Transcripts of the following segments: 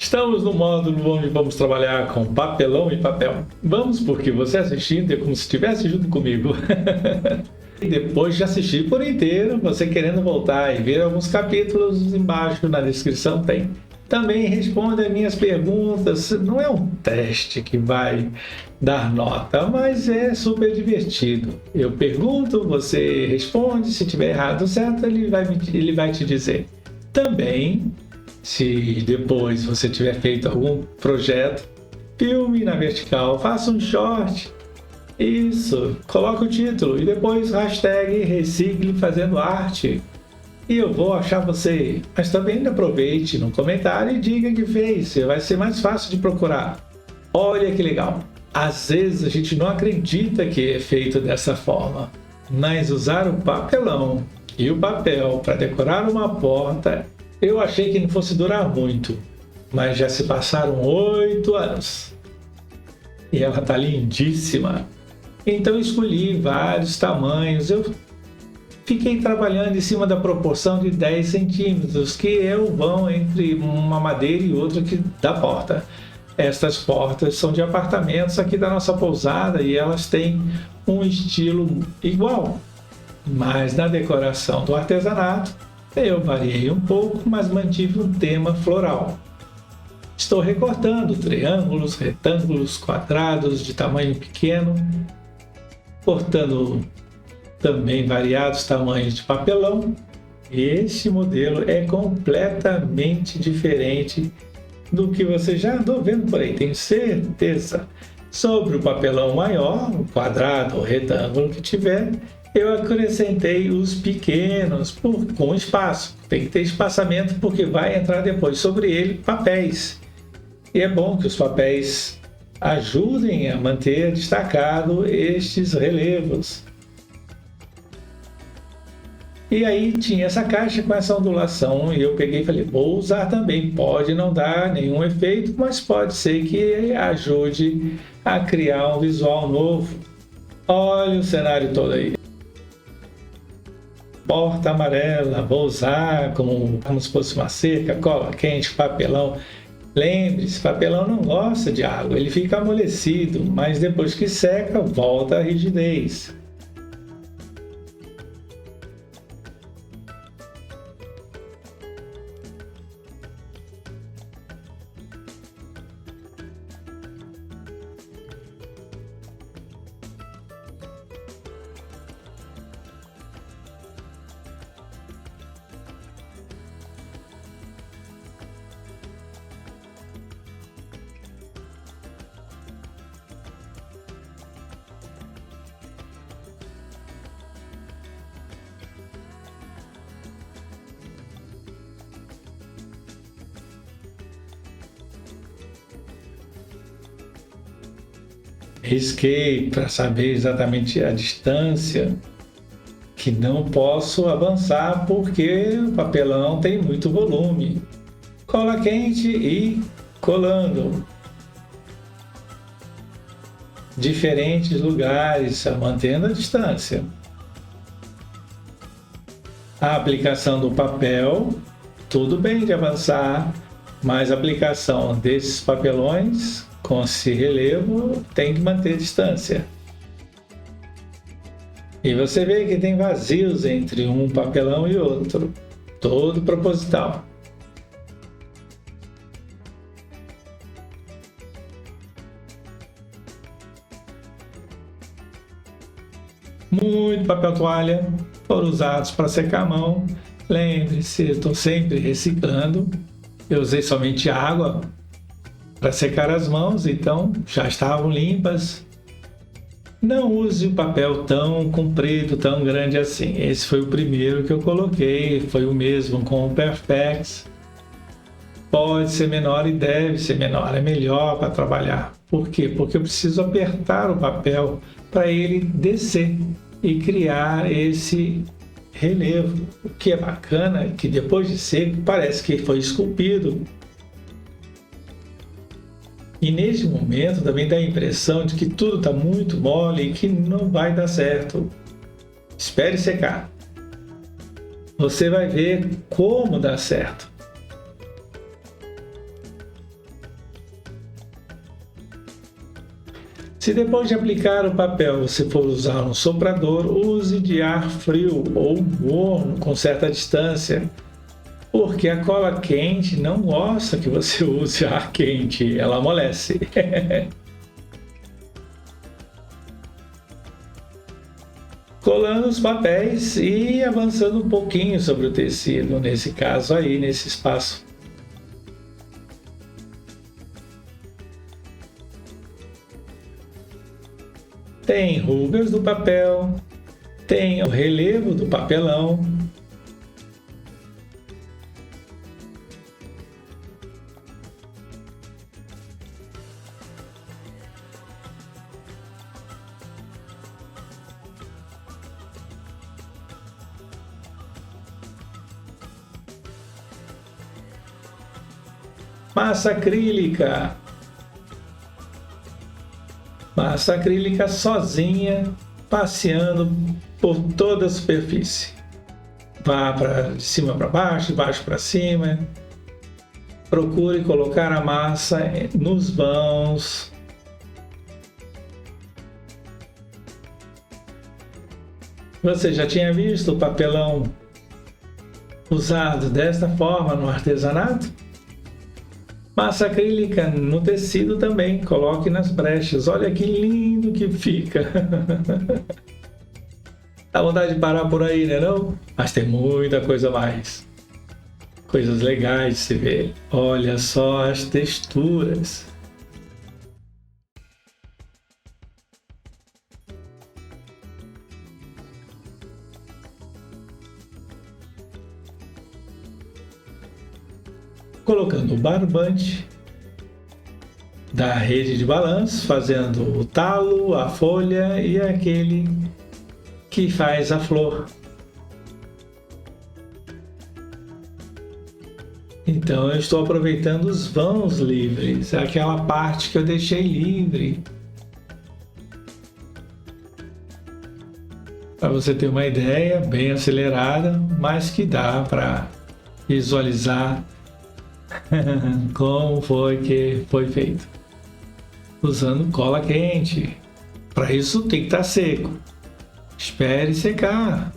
Estamos no módulo onde vamos trabalhar com papelão e papel. Vamos porque você assistindo é como se estivesse junto comigo. E depois de assistir por inteiro, você querendo voltar e ver alguns capítulos, embaixo na descrição tem. Também responda minhas perguntas. Não é um teste que vai dar nota, mas é super divertido. Eu pergunto, você responde. Se tiver errado ou certo, ele vai te dizer. Também, se depois você tiver feito algum projeto, filme na vertical, faça um short. Isso, coloca o título e depois hashtag recicle fazendo arte. E eu vou achar você. Mas também aproveite no comentário e diga que fez, vai ser mais fácil de procurar. Olha que legal. Às vezes a gente não acredita que é feito dessa forma, mas usar o papelão e o papel para decorar uma porta, eu achei que não fosse durar muito, mas já se passaram 8 anos. E ela tá lindíssima. Então escolhi vários tamanhos. Eu fiquei trabalhando em cima da proporção de 10 centímetros, que é o vão entre uma madeira e outra da porta. Estas portas são de apartamentos aqui da nossa pousada e elas têm um estilo igual. Mas na decoração do artesanato, eu variei um pouco, mas mantive um tema floral. Estou recortando triângulos, retângulos, quadrados de tamanho pequeno, cortando também variados tamanhos de papelão. Este modelo é completamente diferente do que você já andou vendo por aí, tenho certeza. Sobre o papelão maior, o quadrado ou retângulo que tiver, eu acrescentei os pequenos com espaço. Tem que ter espaçamento porque vai entrar depois sobre ele papéis. E é bom que os papéis ajudem a manter destacado estes relevos. E aí tinha essa caixa com essa ondulação e eu peguei e falei, vou usar também. Pode não dar nenhum efeito, mas pode ser que ajude a criar um visual novo. Olha o cenário todo aí. Porta amarela, vou usar como se fosse uma cerca, cola quente, papelão. Lembre-se, papelão não gosta de água, ele fica amolecido, mas depois que seca, volta à rigidez. Risquei para saber exatamente a distância, que não posso avançar porque o papelão tem muito volume. Cola quente e colando. Diferentes lugares, mantendo a distância. A aplicação do papel, tudo bem de avançar, mas a aplicação desses papelões com esse relevo tem que manter distância. E você vê que tem vazios entre um papelão e outro, todo proposital. Muito papel toalha foram usados para secar a mão. Lembre-se, eu estou sempre reciclando. Eu usei somente água para secar as mãos, então já estavam limpas. Não use o papel tão comprido, tão grande assim. Esse foi o primeiro que eu coloquei, foi o mesmo com o Perfex. Pode ser menor e deve ser menor, é melhor para trabalhar. Por quê? Porque eu preciso apertar o papel para ele descer e criar esse relevo. O que é bacana é que depois de seco parece que foi esculpido. E neste momento também dá a impressão de que tudo está muito mole e que não vai dar certo. Espere secar. Você vai ver como dá certo. Se depois de aplicar o papel você for usar um soprador, use de ar frio ou morno com certa distância, porque a cola quente não gosta que você use ar quente, ela amolece. Colando os papéis e avançando um pouquinho sobre o tecido, nesse caso aí, nesse espaço. Tem rugas do papel, tem o relevo do papelão. Massa acrílica. Massa acrílica sozinha, passeando por toda a superfície. Vá de cima para baixo, de baixo para cima. Procure colocar a massa nos vãos. Você já tinha visto o papelão usado desta forma no artesanato? Massa acrílica no tecido também, coloque nas brechas. Olha que lindo que fica. Dá vontade de parar por aí, né não? Mas tem muita coisa mais. Coisas legais de se ver. Olha só as texturas. Colocando o barbante da rede de balanço, fazendo o talo, a folha e aquele que faz a flor. Então eu estou aproveitando os vãos livres, aquela parte que eu deixei livre. Para você ter uma ideia bem acelerada, mas que dá para visualizar como foi que foi feito. Usando cola quente. Para isso tem que estar seco. Espere secar.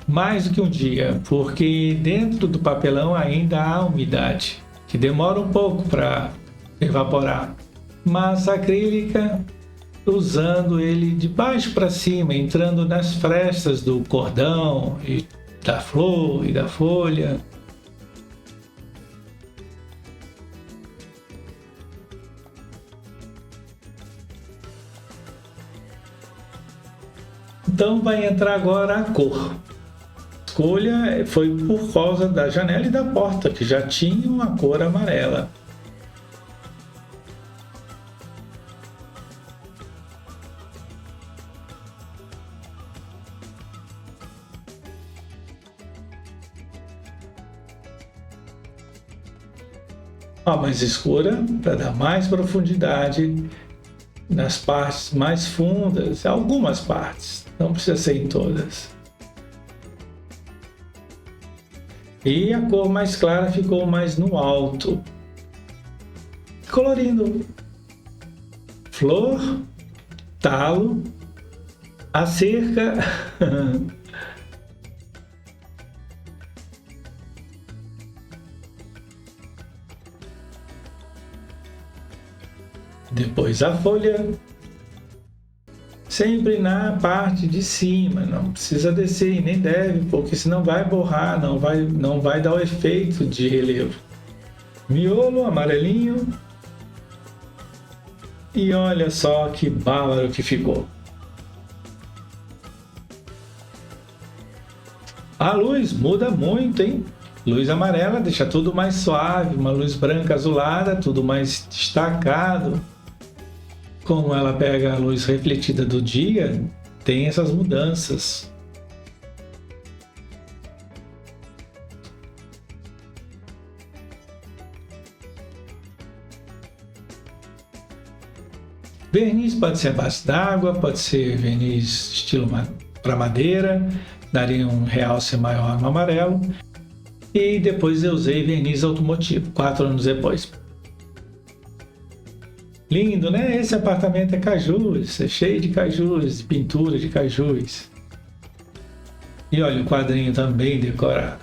Mais do que um dia, porque dentro do papelão ainda há umidade, que demora um pouco para evaporar. Massa acrílica, usando ele de baixo para cima, entrando nas frestas do cordão, e da flor e da folha. Então vai entrar agora a cor. A escolha foi por causa da janela e da porta, que já tinham a cor amarela. A mais escura para dar mais profundidade nas partes mais fundas, algumas partes, não precisa ser em todas. E a cor mais clara ficou mais no alto. Colorindo flor, talo, a cerca. Depois a folha, sempre na parte de cima, não precisa descer e nem deve, porque senão vai borrar, não vai dar o efeito de relevo. Miolo amarelinho, e olha só que bárbaro que ficou. A luz muda muito, hein? Luz amarela deixa tudo mais suave, uma luz branca azulada, tudo mais destacado. Como ela pega a luz refletida do dia, tem essas mudanças. Verniz pode ser a base d'água, pode ser verniz estilo para madeira, daria um realce maior no amarelo. E depois eu usei verniz automotivo, 4 anos depois. Lindo, né? Esse apartamento é cajus, é cheio de cajus, pintura de cajus. E olha o quadrinho também decorado.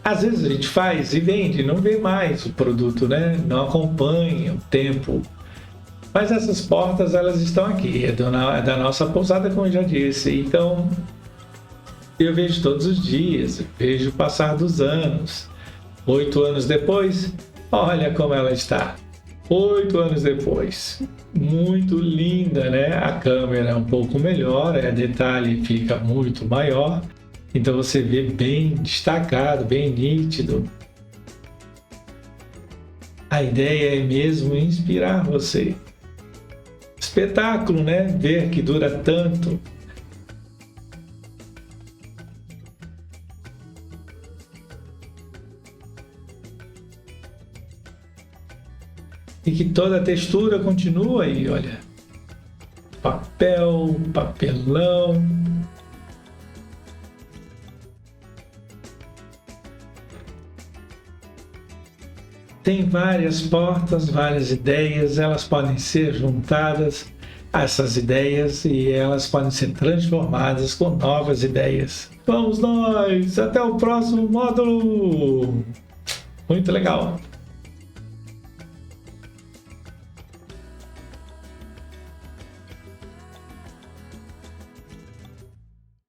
Às vezes a gente faz e vende, não vê mais o produto, né? Não acompanha o tempo. Mas essas portas, elas estão aqui, é da nossa pousada, como eu já disse. Então, eu vejo todos os dias, vejo o passar dos anos. 8 anos depois, olha como ela está. 8 anos depois. Muito linda, né? A câmera é um pouco melhor, o detalhe fica muito maior. Então você vê bem destacado, bem nítido. A ideia é mesmo inspirar você. Espetáculo, né? Ver que dura tanto. E que toda a textura continua aí, olha. Papel, papelão. Tem várias portas, várias ideias, elas podem ser juntadas a essas ideias e elas podem ser transformadas com novas ideias. Vamos nós! Até o próximo módulo! Muito legal!